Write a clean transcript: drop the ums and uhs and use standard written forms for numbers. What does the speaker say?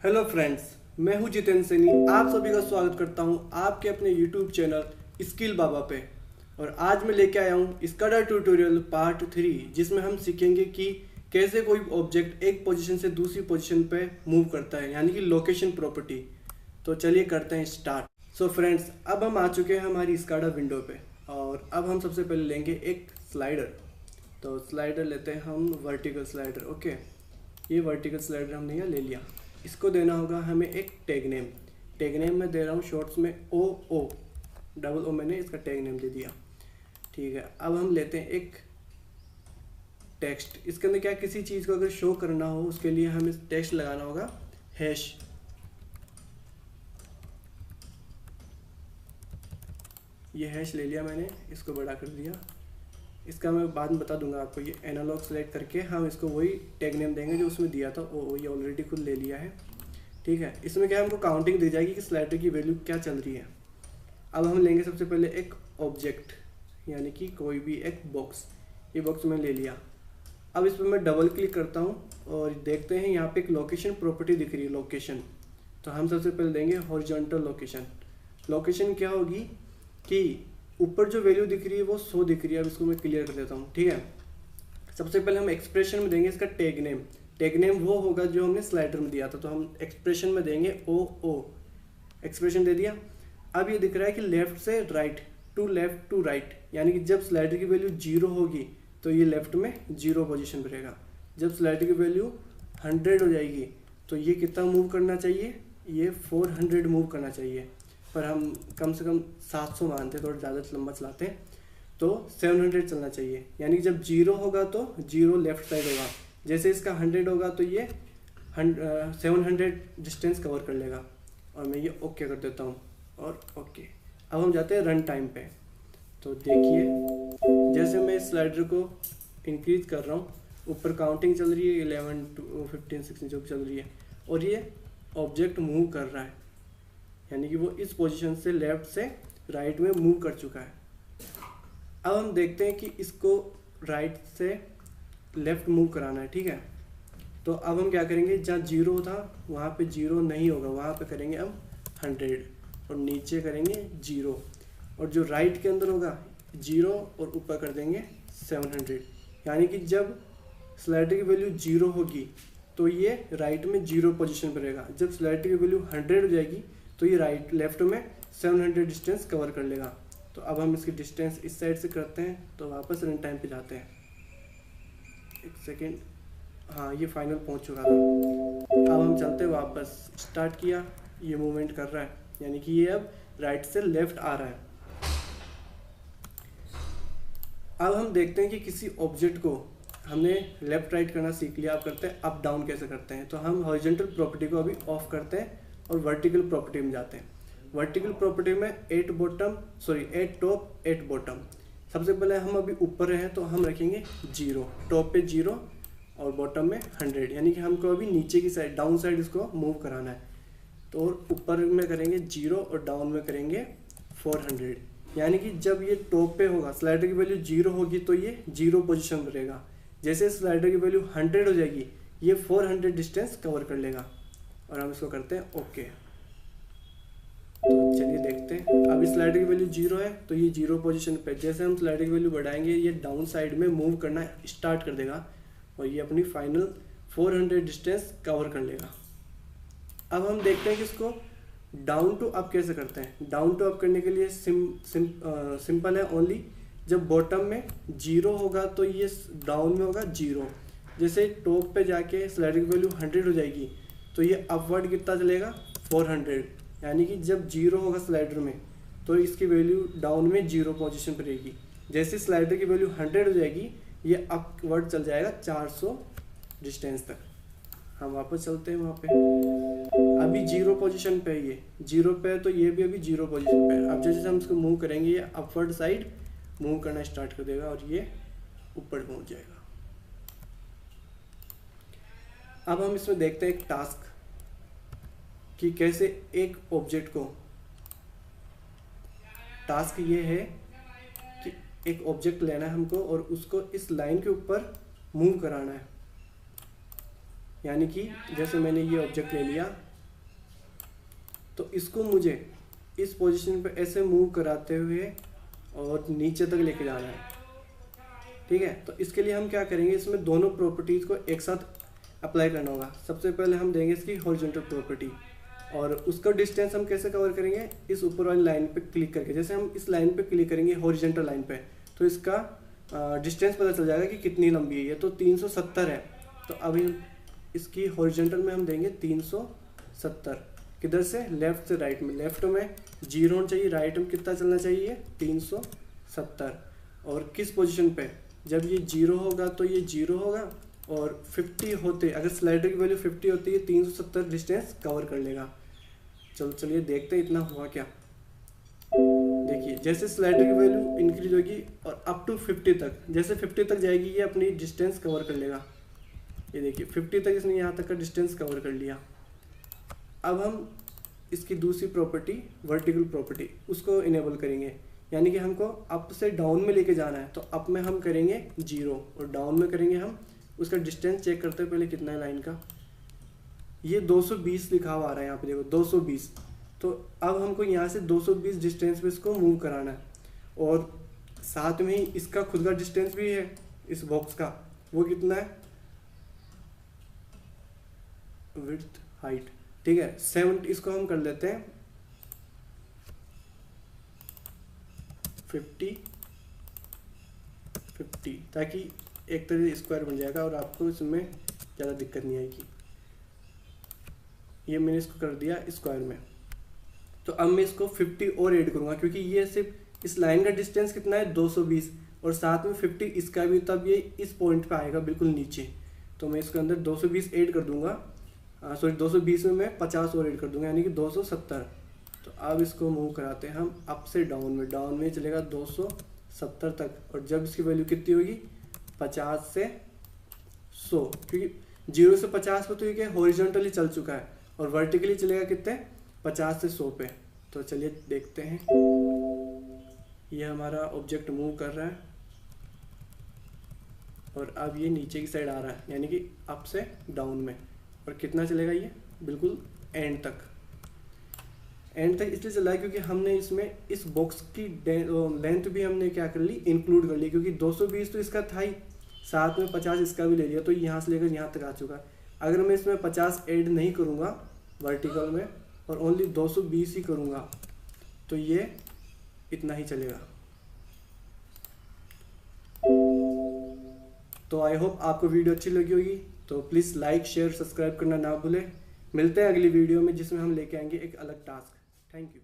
Hello friends, मैं हूं जितेंद्र सैनी। आप सभी का स्वागत करता हूं आपके अपने यूट्यूब चैनल स्किल बाबा पे। और आज मैं लेके आया हूं स्काडा ट्यूटोरियल पार्ट 3, जिसमें हम सीखेंगे कि कैसे कोई ऑब्जेक्ट एक पोजीशन से दूसरी पोजीशन पे मूव करता है, यानी कि लोकेशन प्रॉपर्टी। तो चलिए करते हैं स्टार्ट। सो फ्रेंड्स, अब हम आ चुके हैं हमारी स्काडा विंडो पे और अब हम सबसे पहले लेंगे एक स्लाइडर। तो स्लाइडर लेते हैं हम, वर्टिकल स्लाइडर। ओके, ये वर्टिकल स्लाइडर हमने यहाँ ले लिया। इसको देना होगा हमें एक टैग नेम। टैग नेम मैं दे रहा हूँ शॉर्ट्स में ओ डबल ओ, मैंने इसका टैग नेम दे दिया। ठीक है, अब हम लेते हैं एक टेक्स्ट। इसके अंदर क्या, किसी चीज़ को अगर शो करना हो उसके लिए हमें टेक्स्ट लगाना होगा हैश। ये हैश ले लिया मैंने, इसको बड़ा कर दिया। इसका मैं बाद में बता दूंगा आपको। ये एनालॉग सेलेक्ट करके हम इसको वही टैग नेम देंगे जो उसमें दिया था। ओ, ये ऑलरेडी खुद ले लिया है। ठीक है, इसमें क्या है, हमको काउंटिंग दी जाएगी कि स्लाइडर की वैल्यू क्या चल रही है। अब हम लेंगे सबसे पहले एक ऑब्जेक्ट, यानी कि कोई भी एक बॉक्स। ये बॉक्स मैंने ले लिया। अब इस पर मैं डबल क्लिक करता हूँ और देखते हैं यहाँ पे एक लोकेशन प्रॉपर्टी दिख रही है, लोकेशन। तो हम सबसे पहले देंगे हॉरिजॉन्टल लोकेशन। लोकेशन क्या होगी कि ऊपर जो वैल्यू दिख रही है वो 100 दिख रही है। अब इसको मैं क्लियर कर देता हूँ। ठीक है, सबसे पहले हम एक्सप्रेशन में देंगे इसका टैग नेम। टैग नेम वो होगा जो हमने स्लाइडर में दिया था, तो हम एक्सप्रेशन में देंगे ओ। एक्सप्रेशन दे दिया। अब ये दिख रहा है कि लेफ्ट से right, to left to right, यानी कि जब स्लाइडर की वैल्यू 0 होगी तो ये लेफ्ट में 0 पोजीशन पर रहेगा। जब स्लाइडर की वैल्यू 100 हो जाएगी तो ये कितना मूव करना चाहिए, ये 400 मूव करना चाहिए। पर हम कम से कम 700 मानते हैं, थोड़ा ज़्यादा लंबा चलाते हैं, तो 700 चलना चाहिए। यानी कि जब 0 होगा तो 0 लेफ्ट साइड होगा। जैसे इसका 100 होगा तो ये 700 डिस्टेंस कवर कर लेगा। और मैं ये ओके कर देता हूँ और ओके। अब हम जाते हैं रन टाइम पे। तो देखिए, जैसे मैं इस स्लाइडर को इंक्रीज कर रहा हूँ, ऊपर काउंटिंग चल रही है 11 15 16 जो चल रही है, और ये ऑब्जेक्ट मूव कर रहा है, यानी कि वो इस पोजीशन से लेफ्ट से राइट में मूव कर चुका है। अब हम देखते हैं कि इसको राइट से लेफ्ट मूव कराना है। ठीक है, तो अब हम क्या करेंगे, जहाँ 0 था वहाँ पे 0 नहीं होगा, वहाँ पे करेंगे हम 100 और नीचे करेंगे 0, और जो राइट के अंदर होगा 0 और ऊपर कर देंगे 700। यानी कि जब स्लाइडर की वैल्यू 0 होगी तो ये राइट में 0 पोजीशन पर रहेगा। जब स्लाइडर की वैल्यू 100 हो जाएगी तो ये राइट लेफ्ट में 700 डिस्टेंस कवर कर लेगा। तो अब हम इसकी डिस्टेंस इस साइड से करते हैं। तो वापस रन टाइम पे जाते हैं। एक सेकेंड, हाँ ये फाइनल पहुंच चुका था। अब हम चलते वापस, स्टार्ट किया, ये मूवमेंट कर रहा है, यानी कि ये अब राइट से लेफ्ट आ रहा है। अब हम देखते हैं कि किसी ऑब्जेक्ट को हमने लेफ्ट राइट करना सीख लिया। अब करते हैं अप डाउन कैसे करते हैं। तो हम हॉरिजॉन्टल प्रॉपर्टी को अभी ऑफ करते हैं और वर्टिकल प्रॉपर्टी में जाते हैं। वर्टिकल प्रॉपर्टी में 8 टॉप 8 बॉटम। सबसे पहले हम अभी ऊपर हैं तो हम रखेंगे 0, टॉप पे 0 और बॉटम में 100, यानी कि हमको अभी नीचे की साइड, डाउन साइड इसको मूव कराना है। तो ऊपर में करेंगे 0 और डाउन में करेंगे 400। यानी कि जब ये टॉप पे होगा, स्लाइडर की वैल्यू 0 होगी तो ये 0 पोजीशन में रहेगा। जैसे स्लाइडर की वैल्यू 100 हो जाएगी ये 400 डिस्टेंस कवर कर लेगा। और हम इसको करते हैं ओके। तो चलिए देखते हैं। अब इस स्लाइडर की वैल्यू 0 है तो ये 0 पोजीशन पे। जैसे हम स्लाइडर की वैल्यू बढ़ाएंगे ये डाउन साइड में मूव करना स्टार्ट कर देगा और ये अपनी फाइनल 400 डिस्टेंस कवर कर लेगा। अब हम देखते हैं कि इसको डाउन टू अप कैसे करते हैं। डाउन टू अप करने के लिए सिंपल है ओनली। जब बॉटम में 0 होगा तो ये डाउन में होगा 0। जैसे टॉप पे जाके स्लाइडर की वैल्यू 100 हो जाएगी तो ये अपवर्ड कितना चलेगा, 400। यानी कि जब 0 होगा स्लाइडर में तो इसकी वैल्यू डाउन में 0 पोजीशन पर रहेगी। जैसे स्लाइडर की वैल्यू 100 हो जाएगी ये अपवर्ड चल जाएगा 400 डिस्टेंस तक। हम वापस चलते हैं वहाँ पे। अभी 0 पोजीशन पे है, ये 0 पे है तो ये भी अभी 0 पोजीशन पे है। अब जैसे हम इसको मूव करेंगे ये अपवर्ड साइड मूव करना स्टार्ट कर देगा और ये ऊपर पहुँच जाएगा। अब हम इसमें देखते हैं एक टास्क कि कैसे एक ऑब्जेक्ट को, टास्क ये है कि एक ऑब्जेक्ट लेना है हमको और उसको इस लाइन के ऊपर मूव कराना है। यानी कि जैसे मैंने ये ऑब्जेक्ट ले लिया, तो इसको मुझे इस पोजीशन पे ऐसे मूव कराते हुए और नीचे तक लेके जाना है। ठीक है, तो इसके लिए हम क्या करेंगे, इसमें दोनों प्रॉपर्टीज़ को एक साथ अप्लाई करना होगा। सबसे पहले हम देंगे इसकी हॉरिजॉन्टल प्रॉपर्टी, और उसका डिस्टेंस हम कैसे कवर करेंगे, इस ऊपर वाली लाइन पे क्लिक करके। जैसे हम इस लाइन पे क्लिक करेंगे हॉरिजॉन्टल लाइन पे, तो इसका डिस्टेंस पता चल जाएगा कि कितनी लंबी है ये। तो 370 है, तो अभी इसकी हॉरिजॉन्टल में हम देंगे 370। किधर से, लेफ्ट से राइट में। लेफ्ट में 0 होना चाहिए, राइट में कितना चलना चाहिए, 370। और किस पोजीशन पे, जब ये 0 होगा तो ये 0 होगा, और 50 होते, अगर स्लाइडर की वैल्यू 50 होती है 370 डिस्टेंस कवर कर लेगा। चलिए देखते हैं इतना हुआ क्या। देखिए जैसे स्लाइडर की वैल्यू इंक्रीज होगी और अप टू 50 तक, जैसे 50 तक जाएगी ये अपनी डिस्टेंस कवर कर लेगा। ये देखिए 50 तक इसने यहाँ तक का डिस्टेंस कवर कर लिया। अब हम इसकी दूसरी प्रॉपर्टी वर्टिकल प्रॉपर्टी उसको इनेबल करेंगे, यानी कि हमको अप से डाउन में लेके जाना है। तो अप में हम करेंगे 0 और डाउन में करेंगे हम, उसका डिस्टेंस चेक करते हैं पहले कितना है लाइन का। ये 220 लिखा हुआ आ रहा है यहाँ पे, देखो 220। तो अब हमको यहाँ से 220 डिस्टेंस पे इसको मूव कराना है, और साथ में ही इसका खुद का डिस्टेंस भी है इस बॉक्स का। वो कितना है, विड्थ हाइट, ठीक है 70। इसको हम कर लेते हैं 50, ताकि एक तरह से स्क्वायर बन जाएगा और आपको इसमें ज़्यादा दिक्कत नहीं आएगी। ये मैंने इसको कर दिया स्क्वायर में। तो अब मैं इसको 50 और ऐड करूँगा, क्योंकि ये सिर्फ इस लाइन का डिस्टेंस कितना है 220, और साथ में 50 इसका भी, तब ये इस पॉइंट पे आएगा बिल्कुल नीचे। तो मैं इसके अंदर 220 ऐड कर दूंगा, सॉरी 220 में मैं 50 और ऐड कर दूंगा, यानी कि 270। तो अब इसको मूव कराते हैं हम अप से डाउन में। डाउन में चलेगा 270 तक, और जब इसकी वैल्यू कितनी होगी 50 से 100, क्योंकि 0 से 50 पे तो ये क्या हॉरिजॉन्टली चल चुका है, और वर्टिकली चलेगा कितने 50 से 100 पे। तो चलिए देखते हैं, ये हमारा ऑब्जेक्ट मूव कर रहा है और अब ये नीचे की साइड आ रहा है, यानी कि अप से डाउन में। और कितना चलेगा ये, बिल्कुल एंड तक। एंड तक इसलिए चला है क्योंकि हमने इसमें इस बॉक्स की लेंथ भी हमने क्या कर ली, इंक्लूड कर ली, क्योंकि 220 तो इसका था ही, साथ में 50 इसका भी ले लिया, तो यहाँ से लेकर यहाँ तक आ चुका है। अगर मैं इसमें 50 ऐड नहीं करूँगा वर्टिकल में और ओनली 220 ही करूँगा, तो ये इतना ही चलेगा। तो आई होप आपको वीडियो अच्छी लगी होगी, तो प्लीज़ लाइक शेयर सब्सक्राइब करना ना भूलें। मिलते हैं अगली वीडियो में, जिसमें हम लेके आएंगे एक अलग टास्क। Thank you.